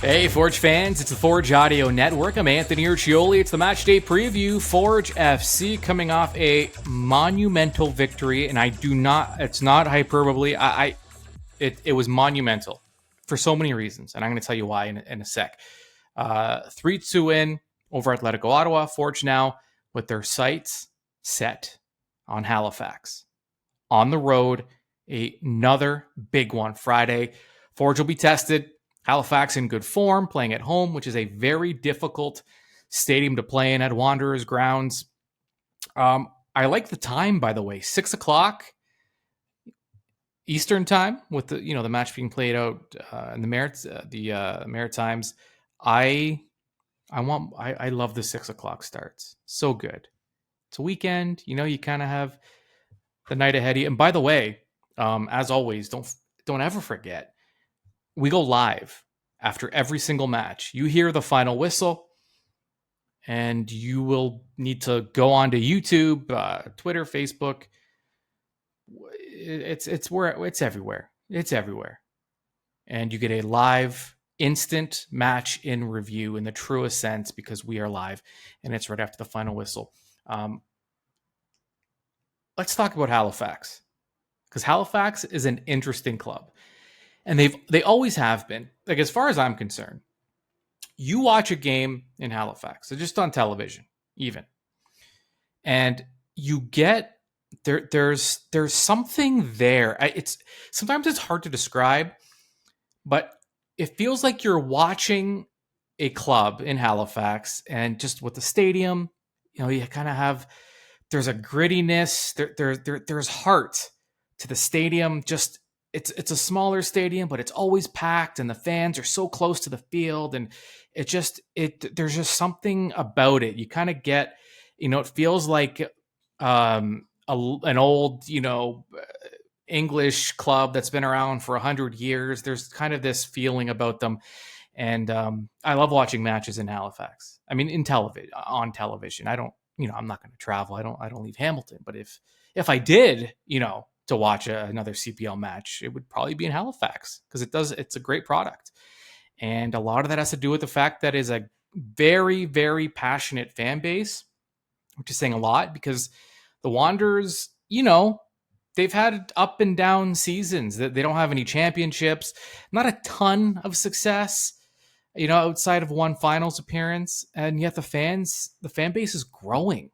Hey, Forge fans, it's the Forge Audio Network. I'm Anthony Urcioli. It's the match day preview. Forge FC coming off a monumental victory, and it's not hyperbole. It was monumental for so many reasons, and I'm going to tell you why in a sec. 3-2 win over Atletico Ottawa. Forge now with their sights set on Halifax. On the road, another big one Friday. Forge will be tested. Halifax in good form, playing at home, which is a very difficult stadium to play in at Wanderers grounds. I like the time, by the way, 6 o'clock Eastern time, with the match being played out in the Maritimes. I love the 6 o'clock starts. So good. It's a weekend. You kind of have the night ahead of you. And by the way, as always, don't ever forget, we go live after every single match. You hear the final whistle, and you will need to go onto YouTube, Twitter, Facebook. It's everywhere. It's everywhere. And you get a live, instant match in review in the truest sense, because we are live, and it's right after the final whistle. Let's talk about Halifax, because Halifax is an interesting club. And they always have been. Like, as far as I'm concerned, you watch a game in Halifax, so just on television, even, and you get there's something there. Sometimes it's hard to describe, but it feels like you're watching a club in Halifax, and just with the stadium, you kind of have, there's a grittiness, there's heart to the stadium. Just it's a smaller stadium, but it's always packed, and the fans are so close to the field, and there's just something about it. You kind of get, it feels like an old, English club that's been around for 100 years. There's kind of this feeling about them, and I love watching matches in Halifax. I mean, on television. I don't, I'm not going to travel. I don't leave Hamilton, but if I did, to watch another CPL match, it would probably be in Halifax, because it's a great product. And a lot of that has to do with the fact that it's a very, very passionate fan base, which is saying a lot, because the Wanderers, they've had up and down seasons. They don't have any championships, not a ton of success, outside of one finals appearance. And yet the fan base is growing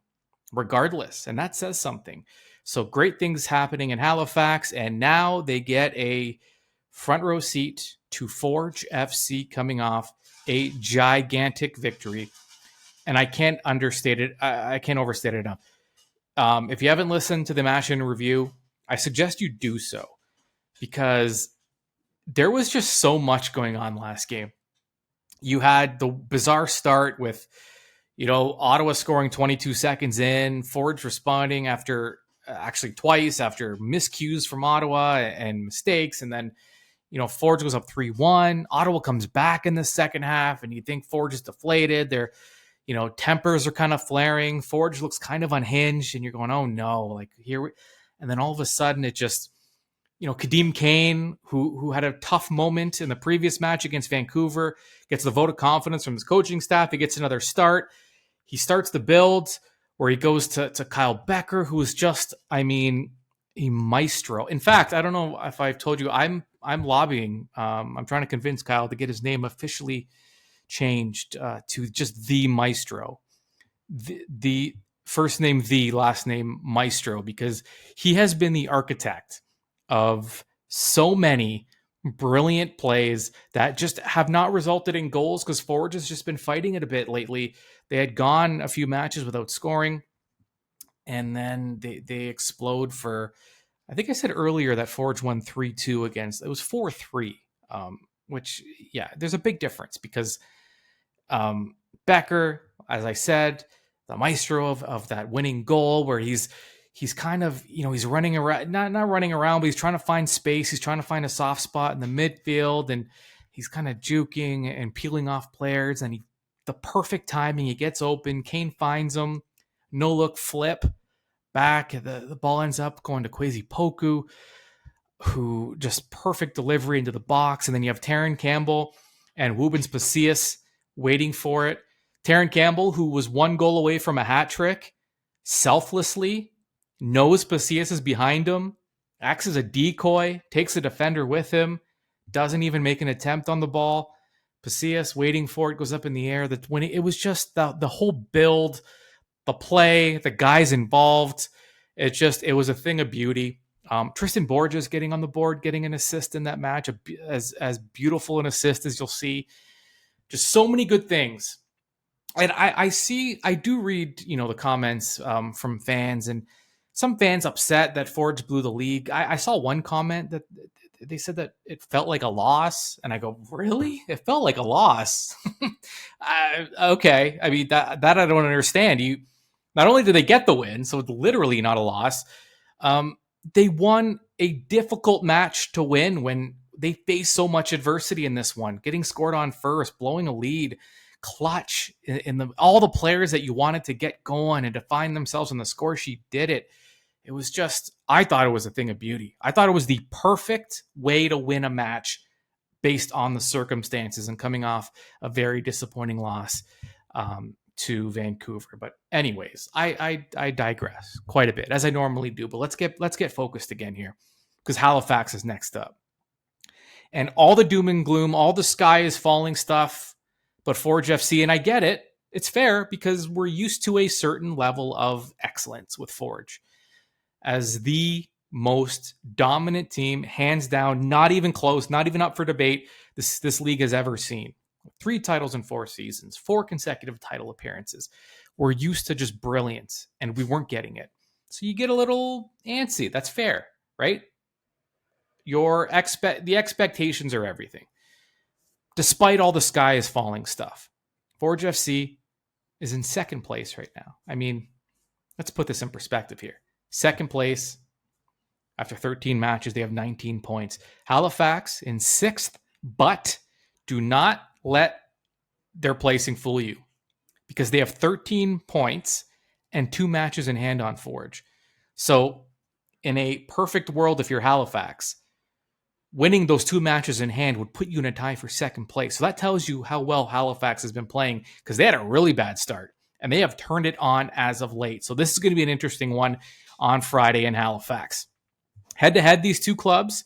regardless. And that says something. So great things happening in Halifax, and now they get a front row seat to Forge FC coming off a gigantic victory. And I can't understate it. I can't overstate it enough. If you haven't listened to the match in review, I suggest you do so, because there was just so much going on last game. You had the bizarre start with, Ottawa scoring 22 seconds in, Forge responding twice after miscues from Ottawa and mistakes. And then, Forge goes up 3-1. Ottawa comes back in the second half, and you think Forge is deflated. Their, tempers are kind of flaring. Forge looks kind of unhinged, and you're going, oh no, and then all of a sudden it just, Kadeem Kane, who had a tough moment in the previous match against Vancouver, gets the vote of confidence from his coaching staff. He gets another start. He starts the build, where he goes to Kyle Becker, who is just, a maestro. In fact, I don't know if I've told you, I'm lobbying. I'm trying to convince Kyle to get his name officially changed to just the Maestro. The first name, the last name, Maestro, because he has been the architect of so many brilliant plays that just have not resulted in goals, because Forge has just been fighting it a bit lately. They had gone a few matches without scoring, and then they explode for, I think I said earlier that Forge won 3-2 against, it was 4-3, which, yeah, there's a big difference, because Becker, as I said, the maestro of that winning goal, where he's kind of, he's running around, not running around, but he's trying to find space. He's trying to find a soft spot in the midfield, and he's kind of juking and peeling off players, and the perfect timing, he gets open, Kane finds him, no look flip back. The ball ends up going to Kwesi Poku, who just perfect delivery into the box. And then you have Taron Campbell, and Woobens Pacius waiting for it. Terran Campbell, who was one goal away from a hat trick, selflessly knows Pacius is behind him, acts as a decoy, takes a defender with him, doesn't even make an attempt on the ball. Pacius waiting for it, goes up in the air. It was just the whole build, the play, the guys involved. It was a thing of beauty. Tristan Borges getting on the board, getting an assist in that match, as beautiful an assist as you'll see. Just so many good things. And I do read, the comments from fans, and some fans upset that Forge blew the league. I saw one comment that they said that it felt like a loss, and I go, really? It felt like a loss? Okay. I mean, that I don't understand. Not only did they get the win, so it's literally not a loss, they won a difficult match to win when they faced so much adversity in this one, getting scored on first, blowing a lead, clutch in all the players that you wanted to get going and to find themselves on the score sheet did it. It was just, I thought it was a thing of beauty. I thought it was the perfect way to win a match based on the circumstances and coming off a very disappointing loss to Vancouver. But anyways, I digress quite a bit, as I normally do. But let's get focused again here, because Halifax is next up. And all the doom and gloom, all the sky is falling stuff, but Forge FC, and I get it, it's fair because we're used to a certain level of excellence with Forge as the most dominant team, hands down, not even close, not even up for debate, this league has ever seen. 3 titles in 4 seasons, 4 consecutive title appearances. We're used to just brilliance, and we weren't getting it. So you get a little antsy. That's fair, right? The expectations are everything. Despite all the sky is falling stuff, Forge FC is in second place right now. I mean, let's put this in perspective here. Second place, after 13 matches, they have 19 points. Halifax in 6th, but do not let their placing fool you, because they have 13 points and 2 matches in hand on Forge. So in a perfect world, if you're Halifax, winning those 2 matches in hand would put you in a tie for second place. So that tells you how well Halifax has been playing, because they had a really bad start and they have turned it on as of late. So this is going to be an interesting one on Friday in Halifax. Head to head, these 2 clubs,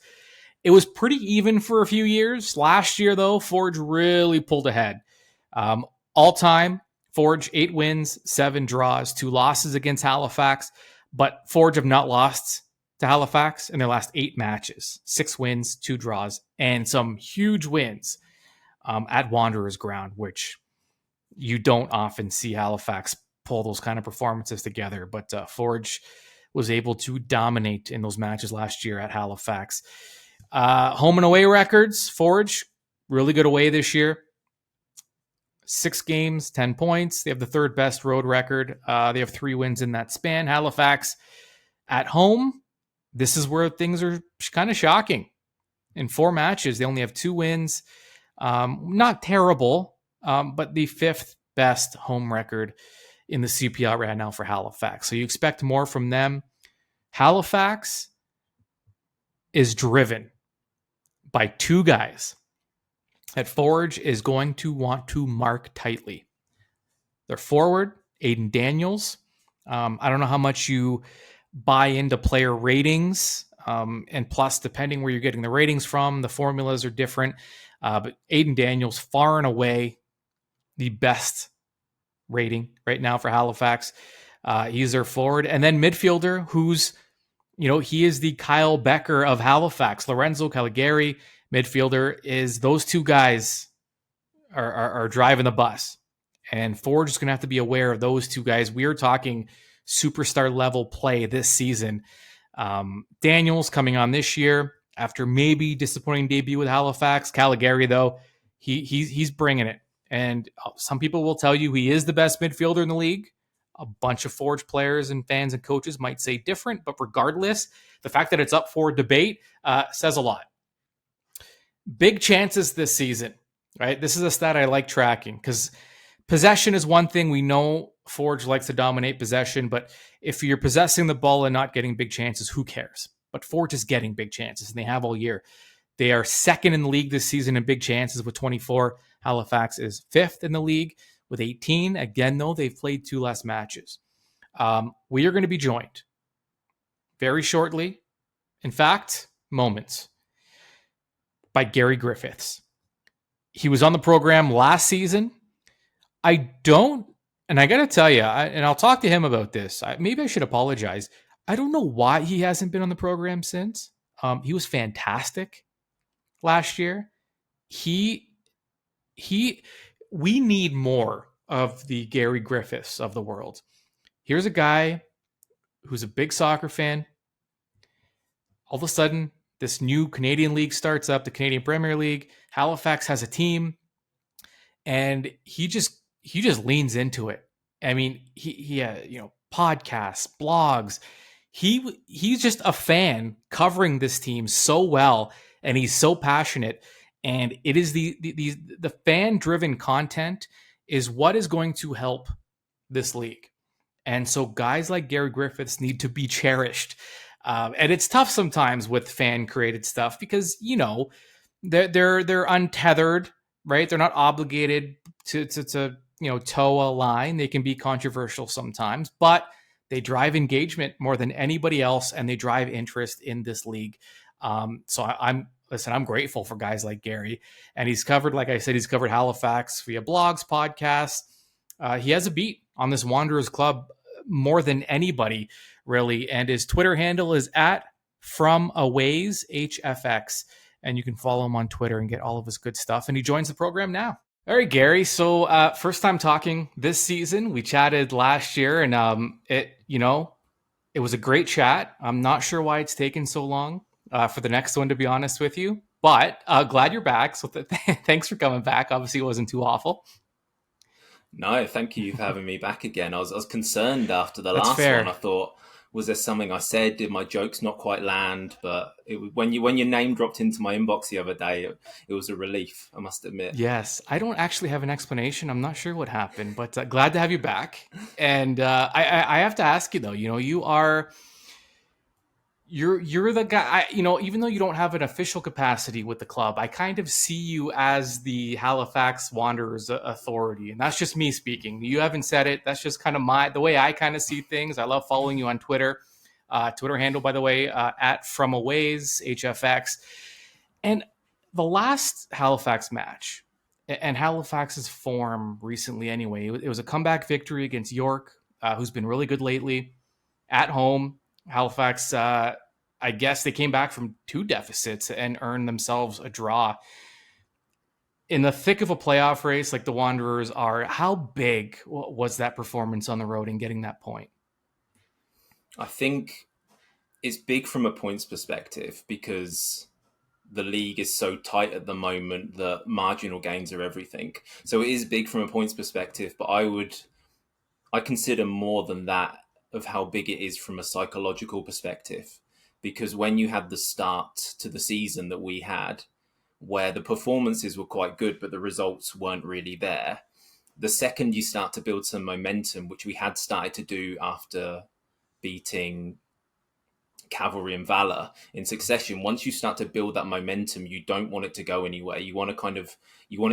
it was pretty even for a few years. Last year, though, Forge really pulled ahead. All time, Forge 8 wins, 7 draws, 2 losses against Halifax, but Forge have not lost to Halifax in their last 8 matches. 6 wins, 2 draws, and some huge wins at Wanderers ground, which you don't often see Halifax pull those kind of performances together. But Forge was able to dominate in those matches last year at Halifax. Home and away records, Forge, really good away this year. 6 games, 10 points. They have the 3rd best road record. They have 3 wins in that span. Halifax at home, this is where things are kind of shocking. In 4 matches, they only have 2 wins. Not terrible, but the 5th best home record in the CPL right now for Halifax. So you expect more from them. Halifax is driven by 2 guys that Forge is going to want to mark tightly. Their forward, Aiden Daniels. I don't know how much you buy into player ratings, and plus, depending where you're getting the ratings from, the formulas are different. But Aiden Daniels, far and away the best rating right now for Halifax. He's their forward. And then midfielder, who's, he is the Kyle Becker of Halifax. Lorenzo Caligari, midfielder, is those 2 guys are driving the bus. And Forge is going to have to be aware of those 2 guys. We are talking superstar level play this season. Daniels coming on this year after maybe disappointing debut with Halifax. Caligari, though, he's bringing it. And some people will tell you he is the best midfielder in the league. A bunch of Forge players and fans and coaches might say different, but regardless, the fact that it's up for debate says a lot. Big chances this season, right? This is a stat I like tracking because possession is one thing. We know Forge likes to dominate possession, but if you're possessing the ball and not getting big chances, who cares? But Forge is getting big chances, and they have all year. They are second in the league this season in big chances with 24. Halifax is fifth in the league with 18. Again, though, they've played 2 less matches. We are going to be joined very shortly, in fact, moments, by Gary Griffiths. He was on the program last season. I got to tell you, and I'll talk to him about this. Maybe I should apologize. I don't know why he hasn't been on the program since. He was fantastic last year. We need more of the Gary Griffiths of the world. Here's a guy who's a big soccer fan. All of a sudden, this new Canadian league starts up, the Canadian Premier League. Halifax has a team, and he just leans into it. I mean, he podcasts, blogs. He's just a fan covering this team so well, and he's so passionate. And it is the fan driven content is what is going to help this league. And so guys like Gary Griffiths need to be cherished. And it's tough sometimes with fan created stuff because, they're untethered, right? They're not obligated to toe a line. They can be controversial sometimes, but they drive engagement more than anybody else, and they drive interest in this league. So I'm grateful for guys like Gary, and he's covered, like I said, he's covered Halifax via blogs, podcasts. He has a beat on this Wanderers club more than anybody, really. And his Twitter handle is @FromAwaysHFX. And you can follow him on Twitter and get all of his good stuff. And he joins the program now. All right, Gary. So first time talking this season. We chatted last year, and it was a great chat. I'm not sure why it's taken so long for the next one, to be honest with you. But glad you're back. So thanks for coming back. Obviously, it wasn't too awful. No, thank you for having me back again. I was concerned after the last one. I thought, was there something I said? Did my jokes not quite land? But when your name dropped into my inbox the other day, it was a relief, I must admit. Yes, I don't actually have an explanation. I'm not sure what happened, but glad to have you back. And I have to ask you though. You're the guy, even though you don't have an official capacity with the club, I kind of see you as the Halifax Wanderers authority. And that's just me speaking. You haven't said it. That's just kind of the way I kind of see things. I love following you on Twitter. Twitter handle, by the way, @FromAwaysHFX. And the last Halifax match and Halifax's form recently anyway, it was a comeback victory against York, who's been really good lately at home. Halifax, I guess they came back from 2 deficits and earned themselves a draw. In the thick of a playoff race like the Wanderers are, how big was that performance on the road in getting that point? I think it's big from a points perspective because the league is so tight at the moment that marginal gains are everything. So it is big from a points perspective, but I consider more than that of how big it is from a psychological perspective. Because when you had the start to the season that we had, where the performances were quite good, but the results weren't really there, the second you start to build some momentum, which we had started to do after beating Cavalry and Valor in succession, once you start to build that momentum, you don't want it to go anywhere. You want it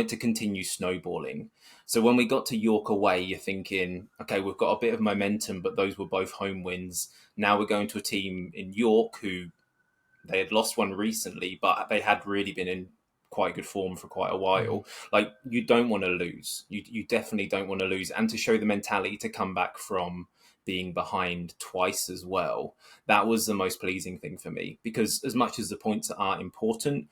to continue snowballing. So when we got to York away, you're thinking, okay, we've got a bit of momentum, but those were both home wins. Now we're going to a team in York who they had lost one recently, but they had really been in quite good form for quite a while. Like, you don't want to lose. You definitely don't want to lose. And to show the mentality to come back from being behind twice as well, that was the most pleasing thing for me, because as much as the points are important,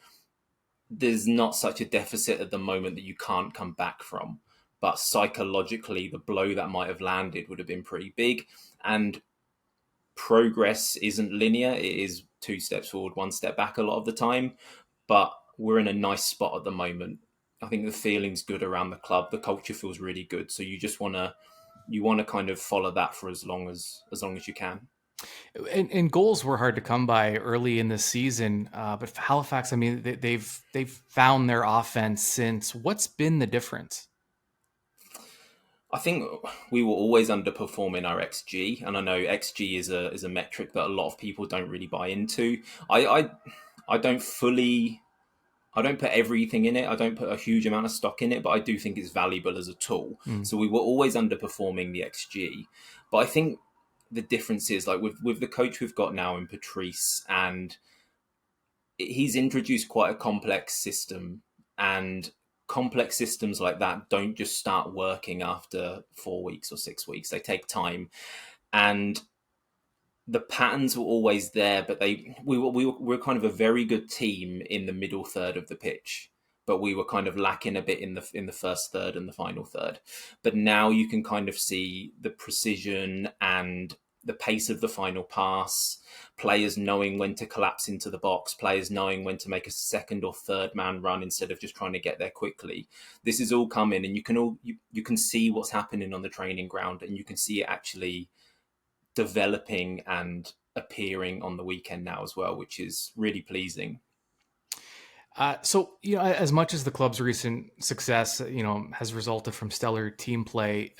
there's not such a deficit at the moment that you can't come back from. But psychologically, the blow that might have landed would have been pretty big. And progress isn't linear. It is 2 steps forward, 1 step back a lot of the time. But we're in a nice spot at the moment. I think the feeling's good around the club. The culture feels really good. So you just want to kind of follow that for as long as you can. And goals were hard to come by early in the season, but for Halifax, I mean, they've found their offense since. What's been the difference? I think we were always underperforming our XG, and I know XG is a metric that a lot of people don't really buy into. I don't fully I don't put everything in it. I don't put a huge amount of stock in it, but I do think it's valuable as a tool. Mm. So we were always underperforming the XG, but I think the difference is like with the coach we've got now in Patrice, and he's introduced quite a complex system, and complex systems like that don't just start working after 4 weeks or 6 weeks. They take time, and the patterns were always there, but we were kind of a very good team in the middle third of the pitch, but we were kind of lacking a bit in the first third and the final third. But now you can kind of see the precision and the pace of the final pass, players knowing when to collapse into the box, players knowing when to make a second or third man run instead of just trying to get there quickly. This is all coming, and you can see what's happening on the training ground, and you can see it actually developing and appearing on the weekend now as well, which is really pleasing. So, as much as the club's recent success, has resulted from stellar team play,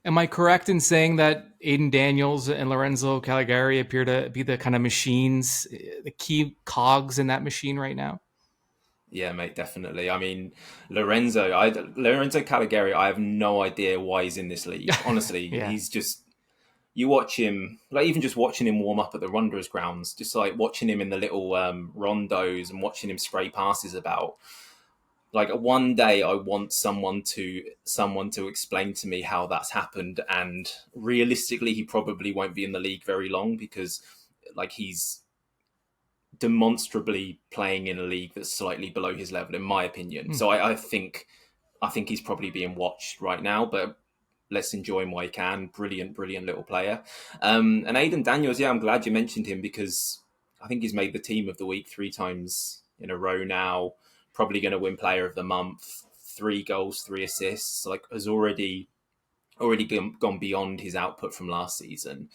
am I correct in saying that Aiden Daniels and Lorenzo Caligari appear to be the kind of machines, the key cogs in that machine right now? Yeah, mate, definitely. I mean, Lorenzo Caligari, I have no idea why he's in this league. Honestly, Yeah. he's just, you watch him, like even just watching him warm up at the Wanderers grounds, just like watching him in the little rondos and watching him spray passes about. Like one day, I want someone to explain to me how that's happened. And realistically, he probably won't be in the league very long because, like, he's demonstrably playing in a league that's slightly below his level, in my opinion. Hmm. So I think he's probably being watched right now, but let's enjoy him while he can. Brilliant, brilliant little player. And Aidan Daniels, yeah, I'm glad you mentioned him because I think he's made the team of the week 3 times in a row now. Probably going to win player of the month. 3 goals, 3 assists. Like has already gone beyond his output from last season.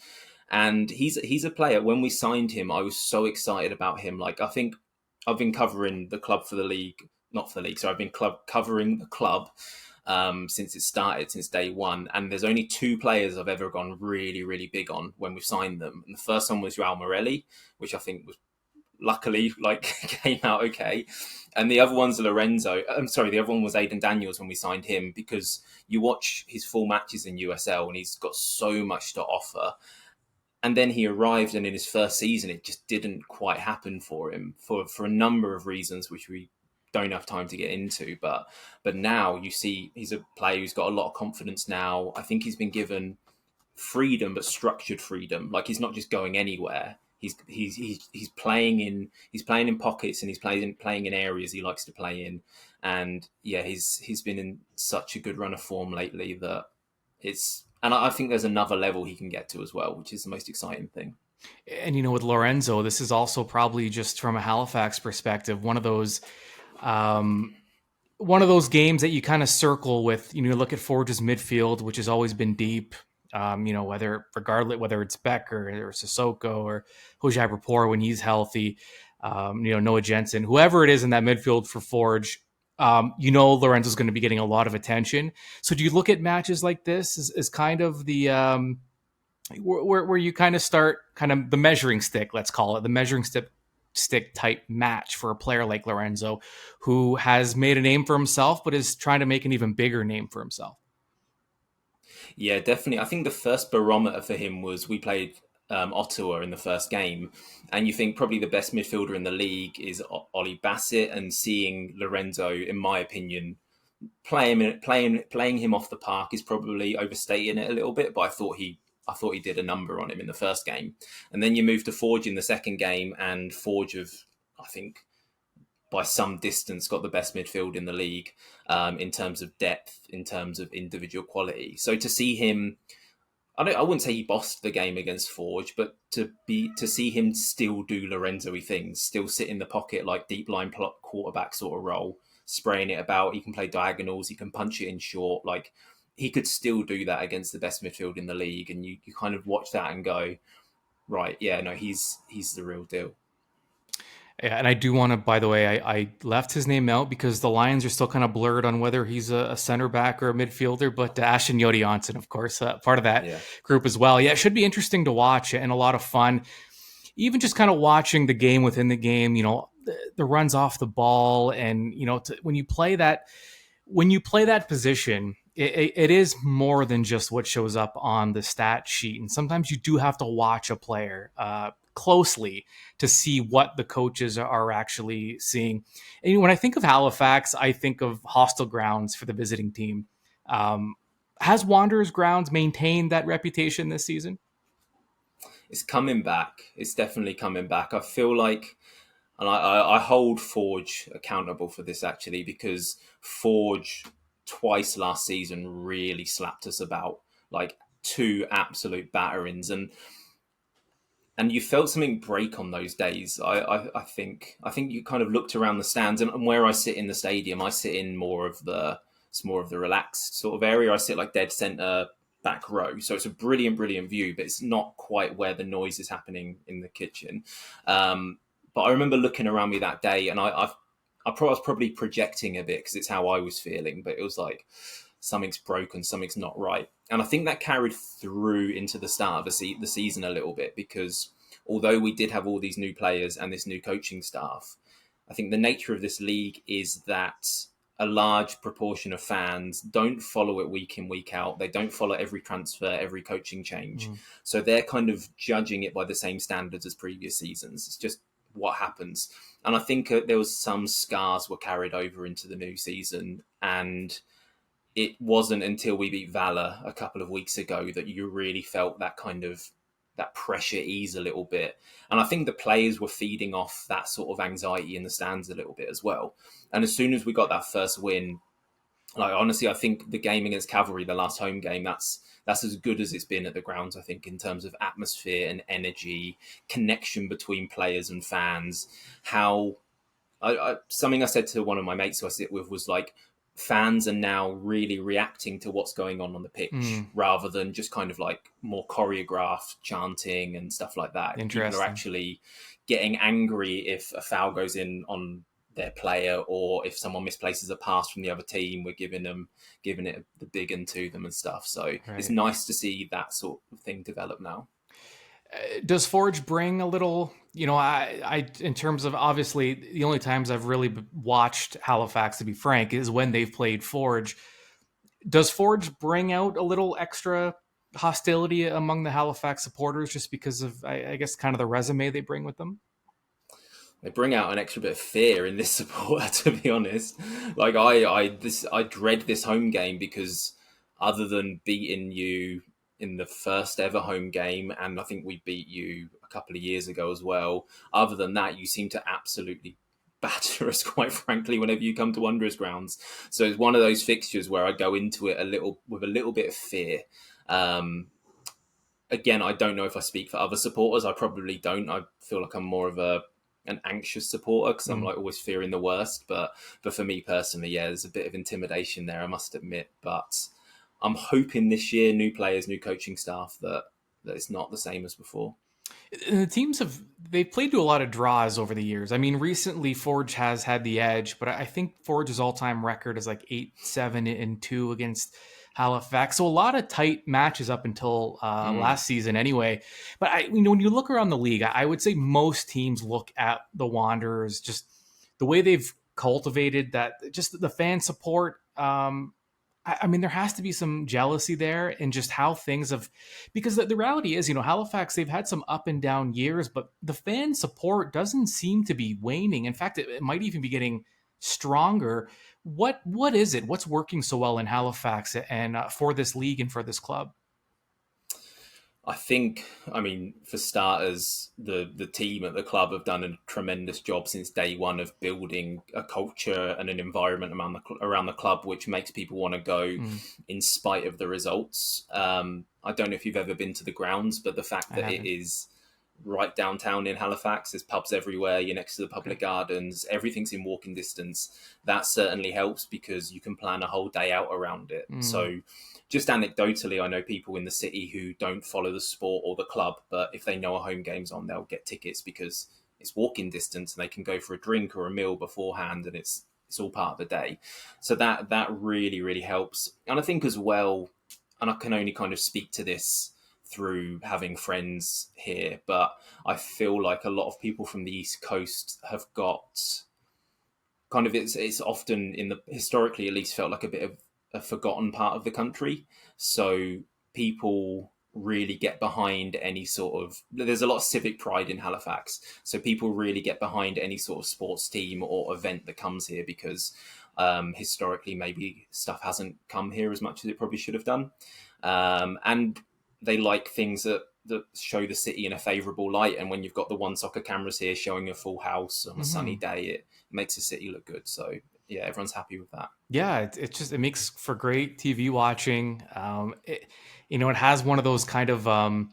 And he's a player. When we signed him, I was so excited about him. Like I think I've been covering the club for the league, not for the league. So I've been covering the club since it started, since day one. And there's only 2 players I've ever gone really, really big on when we've signed them. And the first one was Joao Morelli, which I think was luckily like came out okay. And the other one's Lorenzo. I'm sorry, the other one was Aidan Daniels when we signed him because you watch his full matches in USL and he's got so much to offer. And then he arrived, and in his first season, it just didn't quite happen for him for a number of reasons, which we don't have time to get into. But now you see he's a player who's got a lot of confidence now. I think he's been given freedom, but structured freedom. Like he's not just going anywhere. He's playing in pockets, and he's playing in areas he likes to play in. And yeah, he's been in such a good run of form lately that it's. And I think there's another level he can get to as well, which is the most exciting thing. And with Lorenzo, this is also probably just from a Halifax perspective, um, one of those games that you kind of circle with. You look at Forge's midfield, which has always been deep. Whether it's Becker or Sissoko or Hojai Rapport when he's healthy, Noah Jensen, whoever it is in that midfield for Forge, Lorenzo's going to be getting a lot of attention. So do you look at matches like this as kind of the where you kind of start kind of the measuring stick, let's call it the measuring stick type match for a player like Lorenzo, who has made a name for himself, but is trying to make an even bigger name for himself? Yeah, definitely. I think the first barometer for him was we played Ottawa in the first game, and you think probably the best midfielder in the league is Ollie Bassett, and seeing Lorenzo, in my opinion, playing him off the park is probably overstating it a little bit. But I thought he did a number on him in the first game, and then you move to Forge in the second game, and Forge have, I think, by some distance got the best midfield in the league in terms of depth, in terms of individual quality. So to see him, I wouldn't say he bossed the game against Forge, but to see him still do Lorenzo-y things, still sit in the pocket like deep line quarterback sort of role, spraying it about. He can play diagonals, he can punch it in short. Like he could still do that against the best midfield in the league, and you kind of watch that and go, right, yeah, no, he's the real deal. Yeah, and I do want to, by the way, I left his name out because the lines are still kind of blurred on whether he's a center back or a midfielder, but Ashton Yodi Johnson, of course, part of that Yeah. group as well. Yeah, it should be interesting to watch and a lot of fun. Even just kind of watching the game within the game, the runs off the ball, and when you play that position, it is more than just what shows up on the stat sheet. And sometimes you do have to watch a player closely to see what the coaches are actually seeing. And when I think of Halifax, I think of hostile grounds for the visiting team. Has Wanderers grounds maintained that reputation this season? It's coming back. It's definitely coming back. I feel like, and I hold Forge accountable for this actually, because Forge twice last season really slapped us about, like two absolute batterings, and you felt something break on those days. I think you kind of looked around the stands, and where I sit in the stadium, I sit in it's more of the relaxed sort of area. I sit like dead center back row, so it's a brilliant view, but it's not quite where the noise is happening in the kitchen. But I remember looking around me that day, and I was probably projecting a bit because it's how I was feeling, but it was like something's broken, something's not right. And I think that carried through into the start of the season a little bit, because although we did have all these new players and this new coaching staff, I think the nature of this league is that a large proportion of fans don't follow it week in, week out. They don't follow every transfer, every coaching change. So they're kind of judging it by the same standards as previous seasons. It's just what happens. And I think there was some scars were carried over into the new season, and it wasn't until we beat Valor a couple of weeks ago that you really felt that kind of that pressure ease a little bit. And I think the players were feeding off that sort of anxiety in the stands a little bit as well. And as soon as we got that first win, like honestly, I think the game against Cavalry, the last home game, that's as good as it's been at the grounds, I think, in terms of atmosphere and energy, connection between players and fans. How something I said to one of my mates who I sit with was like, fans are now really reacting to what's going on the pitch rather than just kind of like more choreographed chanting and stuff like that. People are actually getting angry if a foul goes in on their player, or if someone misplaces a pass from the other team, we're giving it the big un to them and stuff. So It's nice to see that sort of thing develop now. Does Forge bring a little, I in terms of, obviously the only times I've really watched Halifax, to be frank, is when they've played Forge. Does Forge bring out a little extra hostility among the Halifax supporters just because of, I guess, kind of the resume they bring with them? They bring out an extra bit of fear in this supporter, to be honest. Like I dread this home game because other than beating you in the first ever home game, and I think we beat you a couple of years ago as well, other than that, you seem to absolutely batter us, quite frankly, whenever you come to Wanderers grounds. So it's one of those fixtures where I go into it with a little bit of fear. Again, I don't know if I speak for other supporters. I probably don't. I feel like I'm more of an anxious supporter because I'm like always fearing the worst. But for me personally, yeah, there's a bit of intimidation there, I must admit. But I'm hoping this year, new players, new coaching staff, that it's not the same as before. And the teams they've played to a lot of draws over the years. I mean, recently Forge has had the edge, but I think Forge's all-time record is like 8-7-2 against Halifax. So a lot of tight matches up until last season anyway. But when you look around the league, I would say most teams look at the Wanderers, just the way they've cultivated that, just the fan support. I mean, there has to be some jealousy there in just how things have, because the reality is, Halifax, they've had some up and down years, but the fan support doesn't seem to be waning. In fact, it might even be getting stronger. What is it? What's working so well in Halifax and for this league and for this club? I think, for starters, the team at the club have done a tremendous job since day one of building a culture and an environment around the club, which makes people want to go in spite of the results. I don't know if you've ever been to the grounds, but the fact that it is right downtown in Halifax, there's pubs everywhere, you're next to the public gardens, everything's in walking distance. That certainly helps because you can plan a whole day out around it. So just anecdotally, I know people in the city who don't follow the sport or the club, but if they know a home game's on, they'll get tickets because it's walking distance and they can go for a drink or a meal beforehand, and it's all part of the day. So that really, really helps. And I think as well, and I can only kind of speak to this through having friends here, but I feel like a lot of people from the East Coast have got kind of it's often in the historically at least felt like a bit of a forgotten part of the country. So people really get behind any sort of there's a lot of civic pride in Halifax, so people really get behind any sort of sports team or event that comes here because historically maybe stuff hasn't come here as much as it probably should have done, and they like things that show the city in a favourable light. And when you've got the One Soccer cameras here showing a full house on a sunny day, it makes the city look good. So yeah, everyone's happy with that. Yeah, it makes for great TV watching. It has one of those kind of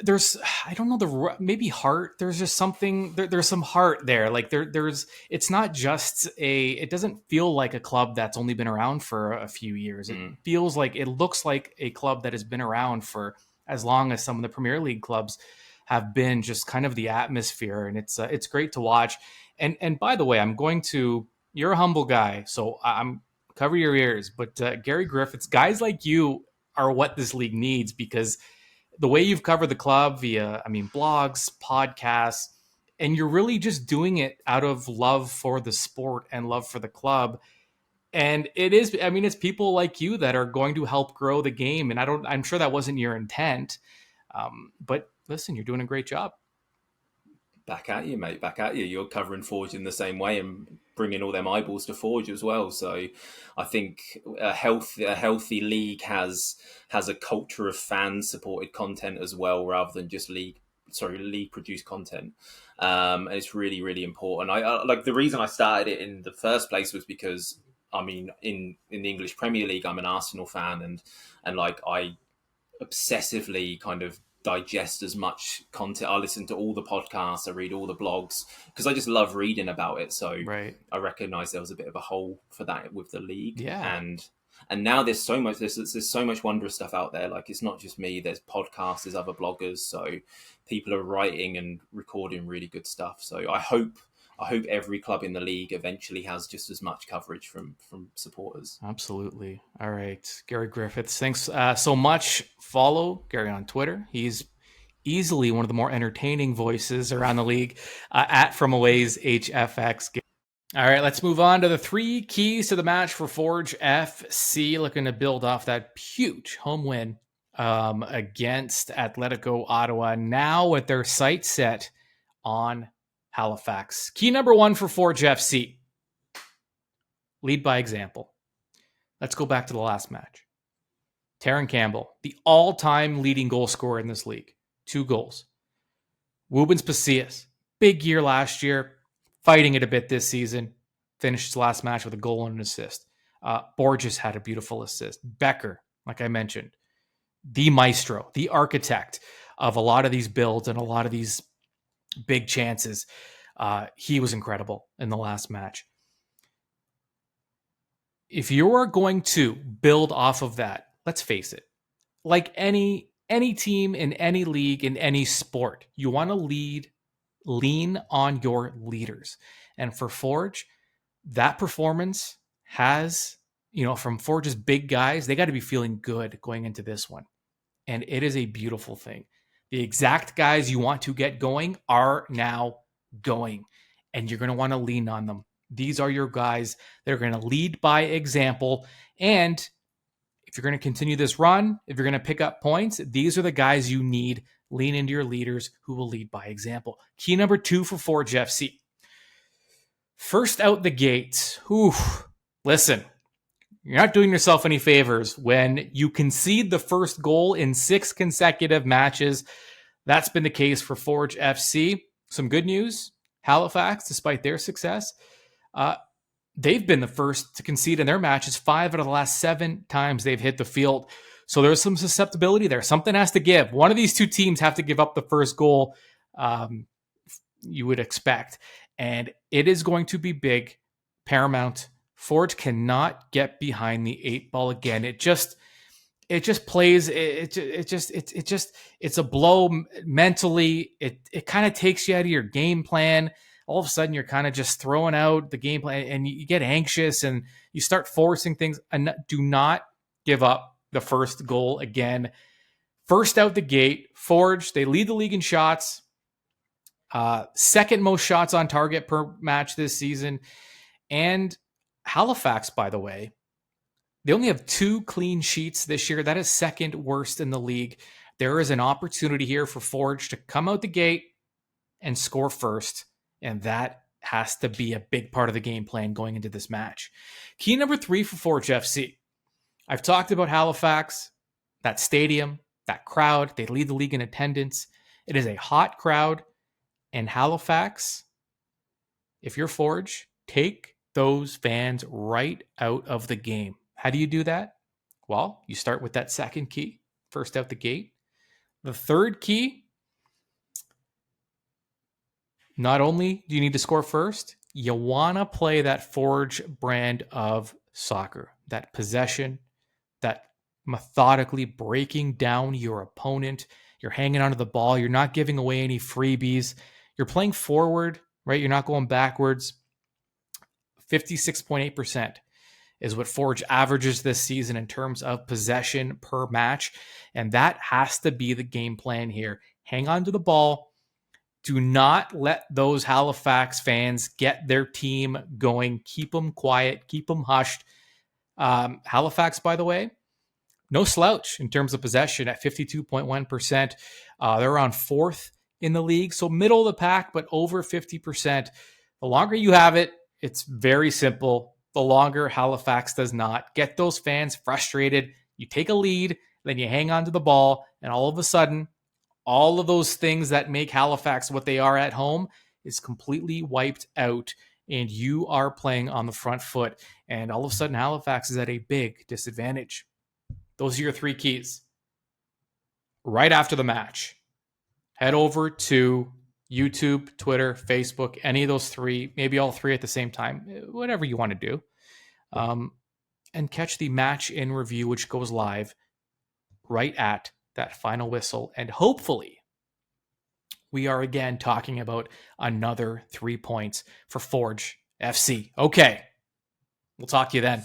there's I don't know maybe heart. There's just something there's some heart there. Like there's it's not just it doesn't feel like a club that's only been around for a few years. It feels like it looks like a club that has been around for as long as some of the Premier League clubs have been. Just kind of the atmosphere, and it's great to watch. And by the way, you're a humble guy, so I'm cover your ears. But Gary Griffiths, guys like you are what this league needs, because the way you've covered the club via, blogs, podcasts, and you're really just doing it out of love for the sport and love for the club. And it's people like you that are going to help grow the game. And I'm sure that wasn't your intent. But listen, you're doing a great job. Back at you, mate. Back at you. You're covering Forge in the same way and bringing all them eyeballs to Forge as well. So I think a healthy league has a culture of fan-supported content as well, rather than just league-produced content. And it's really, really important. I like the reason I started it in the first place was because, in the English Premier League, I'm an Arsenal fan, and like I obsessively kind of digest as much content. I listen to all the podcasts, I read all the blogs, because I just love reading about it. So right. I recognized there was a bit of a hole for that with the league. Yeah. And now there's so much wondrous stuff out there. Like, it's not just me, there's podcasts, there's other bloggers. So people are writing and recording really good stuff. So I hope every club in the league eventually has just as much coverage from supporters. Absolutely. All right. Gary Griffiths, thanks so much. Follow Gary on Twitter. He's easily one of the more entertaining voices around the league, at From Away's HFX. All right, let's move on to the 3 keys to the match for Forge FC, looking to build off that huge home win against Atletico Ottawa, now with their sights set on Halifax. Key number 1 for Forge FC: lead by example. Let's go back to the last match. Taran Campbell, the all-time leading goal scorer in this league, 2 goals. Woobens Pacias, big year last year, fighting it a bit this season, finished his last match with a goal and an assist. Borges had a beautiful assist. Becker, like I mentioned, the maestro, the architect of a lot of these builds and a lot of these big chances. He was incredible in the last match. If you are going to build off of that, let's face it, like any team in any league, in any sport, you want to lean on your leaders. And for Forge, that performance has, from Forge's big guys, they got to be feeling good going into this one. And it is a beautiful thing. The exact guys you want to get going are now going, and you're going to want to lean on them. These are your guys. They're going to lead by example. And if you're going to continue this run, if you're going to pick up points, these are the guys you need. Lean into your leaders who will lead by example. Key number 2 for Forge FC. First out the gate. Listen, you're not doing yourself any favors when you concede the first goal in 6 consecutive matches. That's been the case for Forge FC. Some good news. Halifax, despite their success, they've been the first to concede in their matches 5 out of the last 7 times they've hit the field. So there's some susceptibility there. Something has to give. One of these 2 teams have to give up the first goal, you would expect. And it is going to be big, paramount. Forge cannot get behind the 8 ball again. It just plays. It's a blow mentally. It kind of takes you out of your game plan. All of a sudden, you're kind of just throwing out the game plan, and you get anxious and you start forcing things. And do not give up the first goal again. First out the gate, Forge, they lead the league in shots. Second most shots on target per match this season. And Halifax, by the way, they only have 2 clean sheets this year. That is second worst in the league. There is an opportunity here for Forge to come out the gate and score first. And that has to be a big part of the game plan going into this match. Key number 3 for Forge FC. I've talked about Halifax, that stadium, that crowd. They lead the league in attendance. It is a hot crowd. And Halifax, if you're Forge, take those fans right out of the game. How do you do that? Well, you start with that second key, first out the gate. The third key, not only do you need to score first, you want to play that Forge brand of soccer, that possession, that methodically breaking down your opponent. You're hanging onto the ball. You're not giving away any freebies. You're playing forward, right? You're not going backwards. 56.8% is what Forge averages this season in terms of possession per match. And that has to be the game plan here. Hang on to the ball. Do not let those Halifax fans get their team going. Keep them quiet. Keep them hushed. Halifax, by the way, no slouch in terms of possession at 52.1%. They're on 4th in the league, so middle of the pack, but over 50%. The longer you have it, it's very simple. The longer Halifax does not. Get those fans frustrated. You take a lead, then you hang on to the ball, and all of a sudden, all of those things that make Halifax what they are at home is completely wiped out, and you are playing on the front foot. And all of a sudden, Halifax is at a big disadvantage. Those are your 3 keys. Right after the match, head over to YouTube, Twitter, Facebook, any of those 3, maybe all 3 at the same time, whatever you want to do. And catch the match in review, which goes live right at that final whistle. And hopefully we are again talking about another 3 points for Forge FC. Okay. We'll talk to you then.